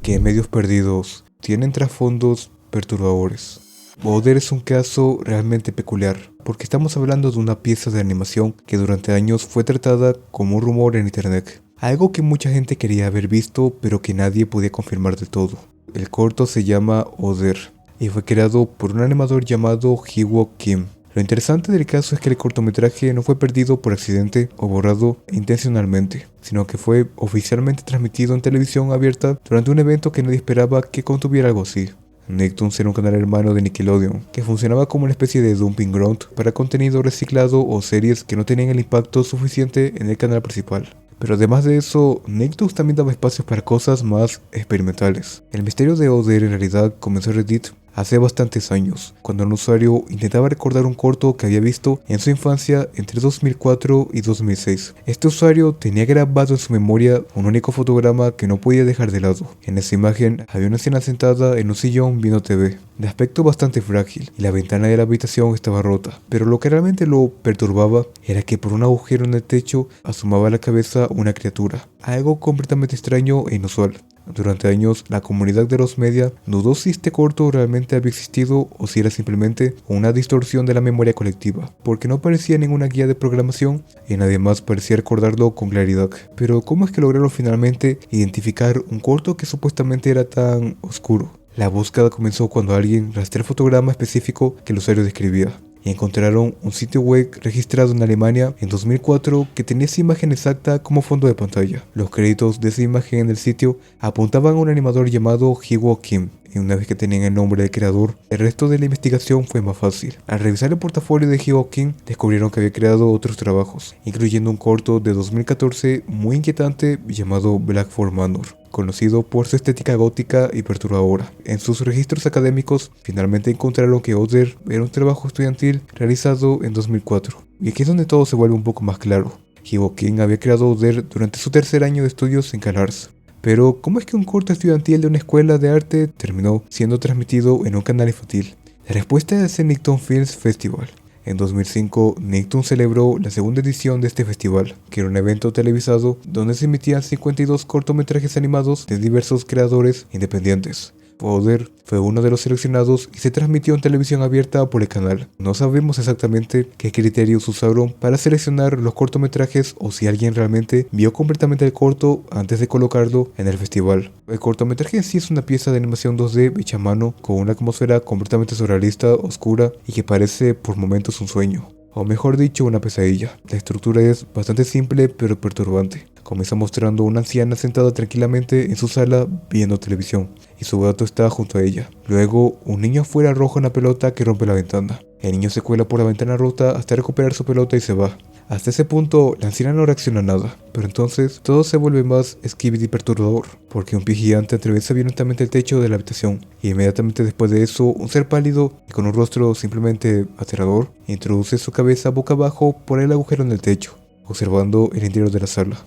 que Medios Perdidos tienen trasfondos perturbadores. Other es un caso realmente peculiar, porque estamos hablando de una pieza de animación que durante años fue tratada como un rumor en internet. Algo que mucha gente quería haber visto, pero que nadie podía confirmar del todo. El corto se llama Other y fue creado por un animador llamado Hee-Wook Kim. Lo interesante del caso es que el cortometraje no fue perdido por accidente o borrado intencionalmente, sino que fue oficialmente transmitido en televisión abierta durante un evento que nadie esperaba que contuviera algo así. Nicktoons era un canal hermano de Nickelodeon, que funcionaba como una especie de dumping ground para contenido reciclado o series que no tenían el impacto suficiente en el canal principal. Pero además de eso, Nicktoons también daba espacios para cosas más experimentales. El misterio de Other en realidad comenzó en Reddit hace bastantes años, cuando un usuario intentaba recordar un corto que había visto en su infancia entre 2004 y 2006. Este usuario tenía grabado en su memoria un único fotograma que no podía dejar de lado. En esa imagen había una escena sentada en un sillón viendo TV, de aspecto bastante frágil, y la ventana de la habitación estaba rota. Pero lo que realmente lo perturbaba era que por un agujero en el techo asomaba a la cabeza una criatura, algo completamente extraño e inusual. Durante años, la comunidad de los media dudó si este corto realmente había existido o si era simplemente una distorsión de la memoria colectiva, porque no aparecía ninguna guía de programación y nadie más parecía recordarlo con claridad. Pero ¿cómo es que lograron finalmente identificar un corto que supuestamente era tan oscuro? La búsqueda comenzó cuando alguien rastreó el fotograma específico que el usuario describía, y encontraron un sitio web registrado en Alemania en 2004 que tenía esa imagen exacta como fondo de pantalla. Los créditos de esa imagen en el sitio apuntaban a un animador llamado Hee-Wook Kim, y una vez que tenían el nombre del creador, el resto de la investigación fue más fácil. Al revisar el portafolio de Hee-Wook Kim, descubrieron que había creado otros trabajos, incluyendo un corto de 2014 muy inquietante llamado Black Fort Manor, conocido por su estética gótica y perturbadora. En sus registros académicos, finalmente encontraron que Other era un trabajo estudiantil realizado en 2004. Y aquí es donde todo se vuelve un poco más claro. Hee-Wook Kim había creado Other durante su tercer año de estudios en CalArts. Pero, ¿cómo es que un corto estudiantil de una escuela de arte terminó siendo transmitido en un canal infantil? La respuesta es el Nicktoons Films Festival. En 2005, Nicktoons celebró la segunda edición de este festival, que era un evento televisado donde se emitían 52 cortometrajes animados de diversos creadores independientes. Other fue uno de los seleccionados y se transmitió en televisión abierta por el canal. No sabemos exactamente qué criterios usaron para seleccionar los cortometrajes o si alguien realmente vio completamente el corto antes de colocarlo en el festival. El cortometraje en sí es una pieza de animación 2D hecha a mano con una atmósfera completamente surrealista, oscura y que parece por momentos un sueño, o mejor dicho, una pesadilla. La estructura es bastante simple pero perturbante. Comienza mostrando una anciana sentada tranquilamente en su sala viendo televisión, y su gato está junto a ella. Luego, un niño afuera arroja una pelota que rompe la ventana. El niño se cuela por la ventana rota hasta recuperar su pelota y se va. Hasta ese punto, la anciana no reacciona a nada, pero entonces todo se vuelve más skibidi perturbador, porque un pie gigante atraviesa violentamente el techo de la habitación, y inmediatamente después de eso, un ser pálido y con un rostro simplemente aterrador introduce su cabeza boca abajo por el agujero en el techo, observando el interior de la sala.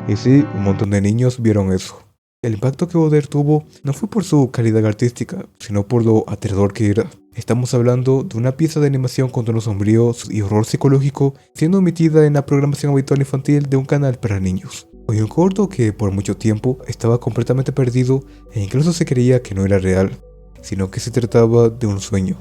Y sí, un montón de niños vieron eso. El impacto que Other tuvo no fue por su calidad artística, sino por lo aterrador que era. Estamos hablando de una pieza de animación con tonos sombríos y horror psicológico siendo emitida en la programación habitual infantil de un canal para niños. Hoy un corto que por mucho tiempo estaba completamente perdido e incluso se creía que no era real, sino que se trataba de un sueño.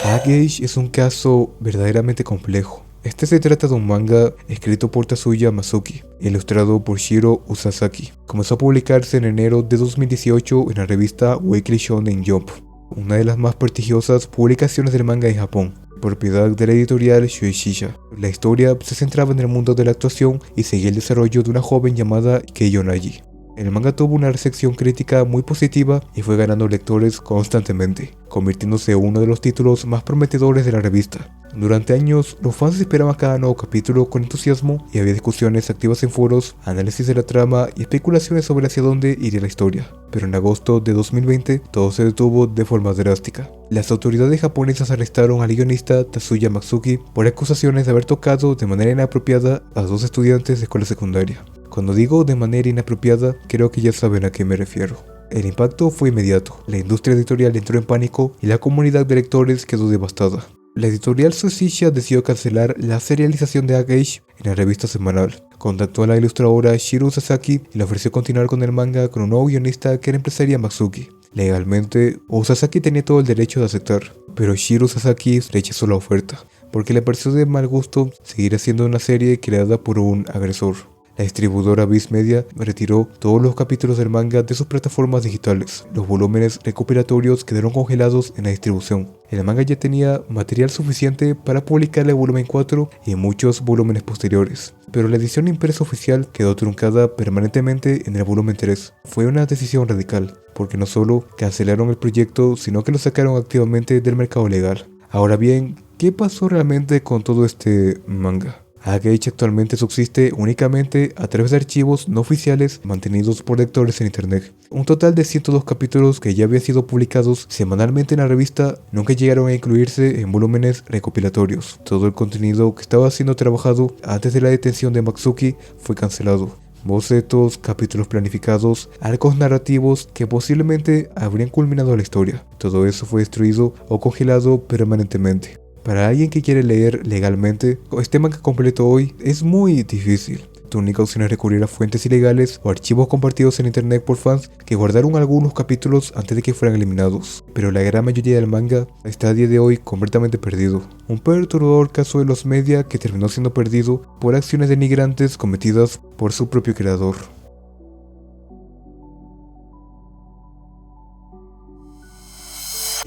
Agage es un caso verdaderamente complejo. Este se trata de un manga escrito por Tatsuya Masuki, ilustrado por Shiro Usazaki. Comenzó a publicarse en enero de 2018 en la revista Weekly Shonen Jump, una de las más prestigiosas publicaciones del manga en Japón. propiedad de la editorial Shueisha. La historia se centraba en el mundo de la actuación y seguía el desarrollo de una joven llamada Keiyo Nagi. El manga tuvo una recepción crítica muy positiva y fue ganando lectores constantemente, convirtiéndose en uno de los títulos más prometedores de la revista. Durante años, los fans esperaban cada nuevo capítulo con entusiasmo y había discusiones activas en foros, análisis de la trama y especulaciones sobre hacia dónde iría la historia. Pero en agosto de 2020, todo se detuvo de forma drástica. Las autoridades japonesas arrestaron al guionista Tatsuya Matsuki por acusaciones de haber tocado de manera inapropiada a 2 estudiantes de escuela secundaria. Cuando digo de manera inapropiada, creo que ya saben a qué me refiero. El impacto fue inmediato, la industria editorial entró en pánico y la comunidad de lectores quedó devastada. La editorial Shueisha decidió cancelar la serialización de Age en la revista semanal. Contactó a la ilustradora Shiro Sasaki y le ofreció continuar con el manga con un nuevo guionista que reemplazaría a Matsuki. Legalmente, Sasaki tenía todo el derecho de aceptar, pero Shiro Sasaki rechazó la oferta, porque le pareció de mal gusto seguir haciendo una serie creada por un agresor. La distribuidora Viz Media retiró todos los capítulos del manga de sus plataformas digitales. Los volúmenes recopilatorios quedaron congelados en la distribución. El manga ya tenía material suficiente para publicar el volumen 4 y muchos volúmenes posteriores, pero la edición impresa oficial quedó truncada permanentemente en el volumen 3. Fue una decisión radical, porque no solo cancelaron el proyecto, sino que lo sacaron activamente del mercado legal. Ahora bien, ¿qué pasó realmente con todo este manga? Age actualmente subsiste únicamente a través de archivos no oficiales mantenidos por lectores en internet. Un total de 102 capítulos que ya habían sido publicados semanalmente en la revista nunca llegaron a incluirse en volúmenes recopilatorios. Todo el contenido que estaba siendo trabajado antes de la detención de Matsuki fue cancelado. Bocetos, capítulos planificados, arcos narrativos que posiblemente habrían culminado la historia. Todo eso fue destruido o congelado permanentemente. Para alguien que quiere leer legalmente, este manga completo hoy es muy difícil. Tu única opción es recurrir a fuentes ilegales o archivos compartidos en internet por fans que guardaron algunos capítulos antes de que fueran eliminados. Pero la gran mayoría del manga está a día de hoy completamente perdido. Un perturbador caso de los media que terminó siendo perdido por acciones denigrantes cometidas por su propio creador.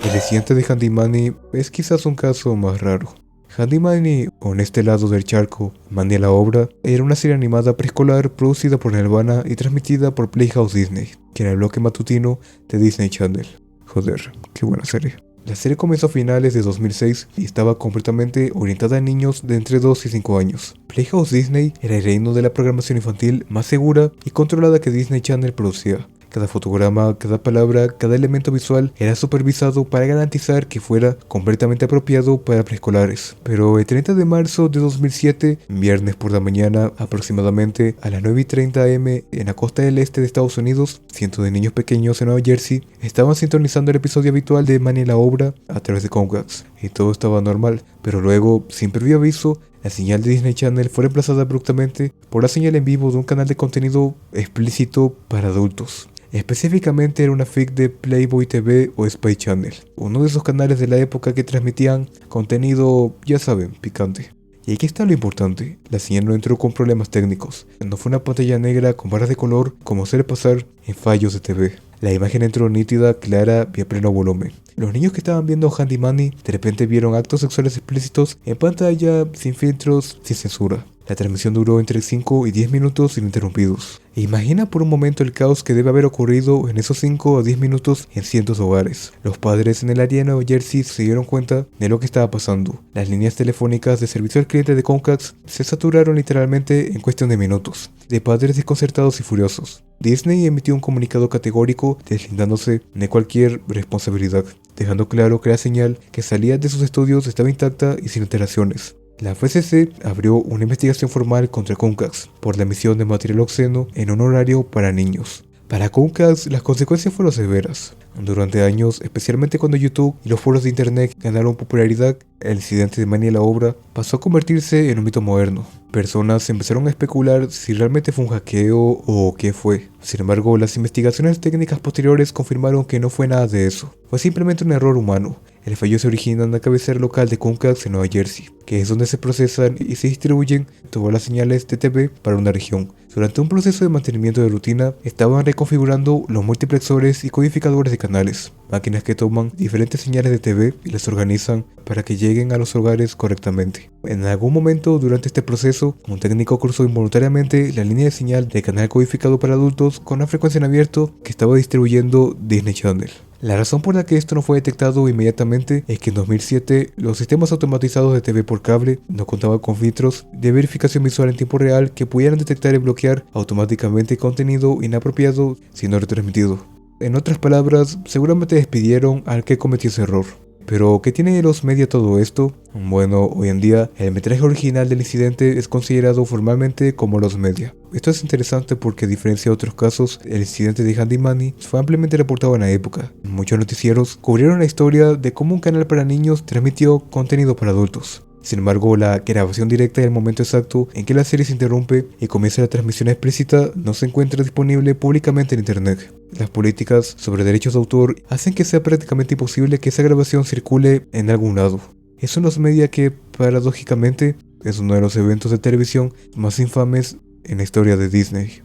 El incidente de Handy Manny es quizás un caso más raro. Handy Manny, o En este lado del charco, Manny la obra, era una serie animada preescolar producida por Nelvana y transmitida por Playhouse Disney, que era el bloque matutino de Disney Channel. Joder, qué buena serie. La serie comenzó a finales de 2006 y estaba completamente orientada a niños de entre 2 y 5 años. Playhouse Disney era el reino de la programación infantil más segura y controlada que Disney Channel producía. Cada fotograma, cada palabra, cada elemento visual era supervisado para garantizar que fuera completamente apropiado para preescolares. Pero el 30 de marzo de 2007, viernes por la mañana, aproximadamente a las 9:30 am en la costa del este de Estados Unidos, cientos de niños pequeños en Nueva Jersey estaban sintonizando el episodio habitual de Manny la obra a través de Comcast. Y todo estaba normal, pero luego, sin previo aviso, la señal de Disney Channel fue reemplazada abruptamente por la señal en vivo de un canal de contenido explícito para adultos. Específicamente era una fic de Playboy TV o Spy Channel, uno de esos canales de la época que transmitían contenido, ya saben, picante. Y aquí está lo importante, la señal no entró con problemas técnicos, no fue una pantalla negra con barras de color como suele pasar en fallos de TV. La imagen entró nítida, clara y a pleno volumen. Los niños que estaban viendo Handy Manny de repente vieron actos sexuales explícitos en pantalla, sin filtros, sin censura. La transmisión duró entre 5 y 10 minutos ininterrumpidos. Imagina por un momento el caos que debe haber ocurrido en esos 5 a 10 minutos en cientos de hogares. Los padres en el área de Nueva Jersey se dieron cuenta de lo que estaba pasando. Las líneas telefónicas de servicio al cliente de Comcast se saturaron literalmente en cuestión de minutos, de padres desconcertados y furiosos. Disney emitió un comunicado categórico deslindándose de cualquier responsabilidad, dejando claro que la señal que salía de sus estudios estaba intacta y sin alteraciones. La FCC abrió una investigación formal contra Comcast por la emisión de material obsceno en un horario para niños. Para Comcast, las consecuencias fueron severas. Durante años, especialmente cuando YouTube y los foros de internet ganaron popularidad, el incidente de Manny la obra pasó a convertirse en un mito moderno. Personas empezaron a especular si realmente fue un hackeo o qué fue. Sin embargo, las investigaciones técnicas posteriores confirmaron que no fue nada de eso. Fue simplemente un error humano. El fallo se origina en la cabecera local de Comcast en Nueva Jersey, que es donde se procesan y se distribuyen todas las señales de TV para una región. Durante un proceso de mantenimiento de rutina, estaban reconfigurando los multiplexores y codificadores de canales, máquinas que toman diferentes señales de TV y las organizan para que lleguen a los hogares correctamente. En algún momento durante este proceso, un técnico cruzó involuntariamente la línea de señal del canal codificado para adultos con la frecuencia en abierto que estaba distribuyendo Disney Channel. La razón por la que esto no fue detectado inmediatamente es que en 2007 los sistemas automatizados de TV por cable no contaban con filtros de verificación visual en tiempo real que pudieran detectar y bloquear automáticamente contenido inapropiado siendo retransmitido. En otras palabras, seguramente despidieron al que cometió ese error. Pero, ¿qué tiene de los media todo esto? Bueno, hoy en día, el metraje original del incidente es considerado formalmente como los media. Esto es interesante porque, a diferencia de otros casos, el incidente de Handy Manny fue ampliamente reportado en la época. Muchos noticieros cubrieron la historia de cómo un canal para niños transmitió contenido para adultos. Sin embargo, la grabación directa del momento exacto en que la serie se interrumpe y comienza la transmisión explícita no se encuentra disponible públicamente en internet. Las políticas sobre derechos de autor hacen que sea prácticamente imposible que esa grabación circule en algún lado. Eso nos media que, paradójicamente, es uno de los eventos de televisión más infames en la historia de Disney.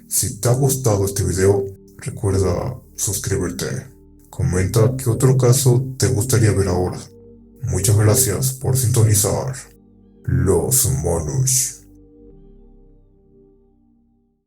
Si te ha gustado este video, recuerda suscribirte. Comenta qué otro caso te gustaría ver ahora. Muchas gracias por sintonizar Los Monos.